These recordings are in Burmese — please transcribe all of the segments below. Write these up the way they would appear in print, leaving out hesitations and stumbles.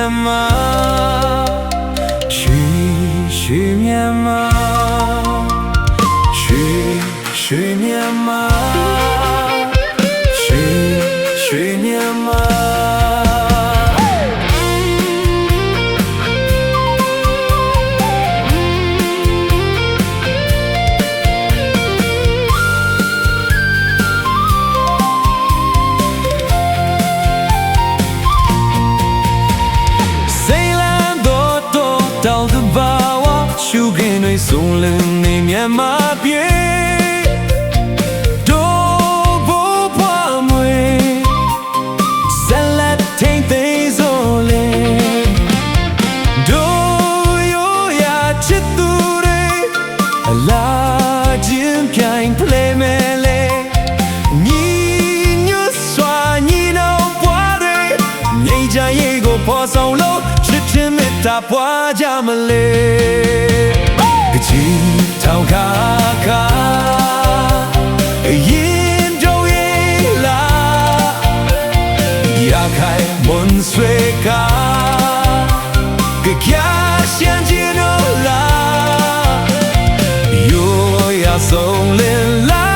မြန်မာရွှေမြန်မာရွှေမြန်မာရွှေမြန်မာတောင်တဘာဝရှုခင်းတွေစုံလင်နေမြန်မာပြည်တို့ဘိုးဘွားမွေဆက်လက်ထိန်သိမ်းစိုးလေတို့ရိုးရာချစ်သူတွေအလားချင်းပြိုင်ဖလဲမယ်လေညီညွတ်စွာညီနောင်ဘွားတွေငြိမ်းချမ်းရေးကိုဖော်ဆောင်လို့မေတ္တာပွားကြမလဲကြည်ထောင်ခါခါရင်တို့ရဲ့လာရခိုင်မွန်ဆွေကာကြရှမ်းကျင်တို့လာရိုးရာဆုံးလင်လာ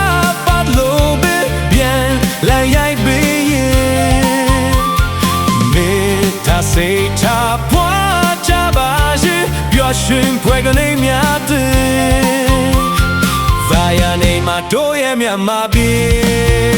ပတ်လို့ပြန်လာရိုက်ပေးရင်မေတ္တာစိတ်ထားရှင်ဖွဲ့ကနေမြတ်တဲ့ဗာယာနေမှာတို့ရဲ့မြန်မာပြည်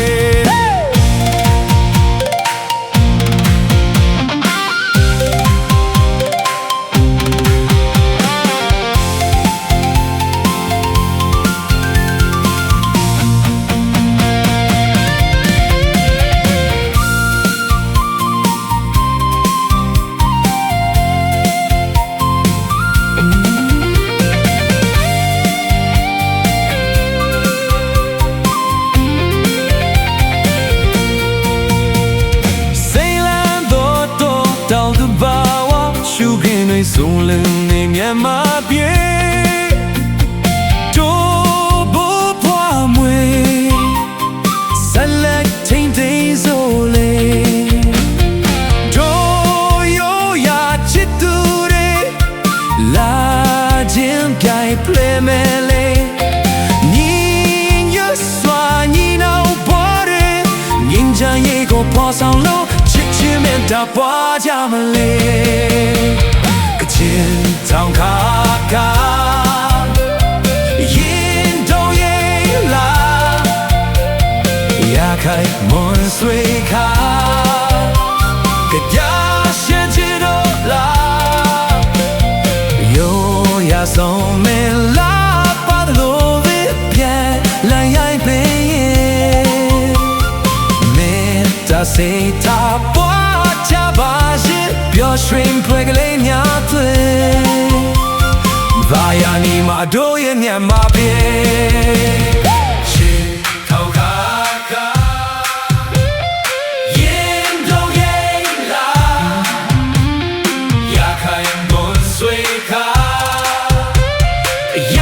ရှုခင်းတွေစုံလင်နေမြန်မာပြည်တို့ဘိုးဘွားမွေဆက်လက်ထိန်သိမ်းစိုးလေတို့ရိုးရာချစ်သူတွေလာခြင်းပြိုင်ဖလဲမယ်လေညီညွတ်စွာညီနောင်ဘွားတွေငြိမ်းချမ်းရေးကိုဖော်ဆောင်လို့ချစ်ချင်းမေတ္တာပွားကြမလဲတောင်ခါခါရင်တို့ရဲ့လာရခိုင်မွန်ဆွေခါကြရှမ်းကျင်တို့လာရိုးရာဆုံးမလာပတ်လို့ပြန်လာရိုက်ပေးရင်မေတ္တာစိတ်ထားပွားချပါရှင်ပျော်ရွှင်ဖွယ်ကလေးများသွေဗာယာနီမှာတို့ရဲ့မြန်မာပြည်ရှေးထောက်ခါခါရင်တို့ရဲ့လာရခိုင်မွန်ဆွေခါရ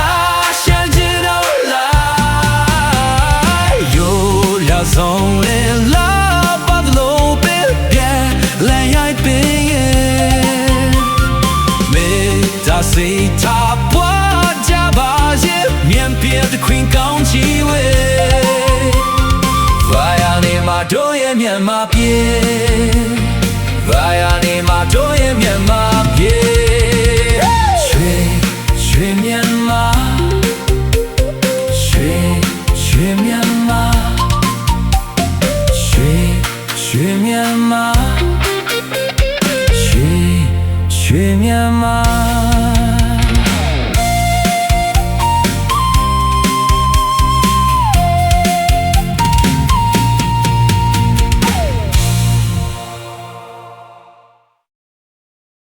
ရှမ်းကျင်တို့လာရိုးရာဆုံးလင်လာပတ်လို့ပြန်လဲရိုက်ပေးရင်မေတ္တာစိတ်ထားthe queen ကောင်းချီဝေဗာယာနေမှာတို့ရဲ့မြန်မာပြည်ဗာယာနေမှာတို့ရဲ့မြန်မာပြည်ရွှေမြန်မာရွှေမြန်မာရွှေမြန်မာ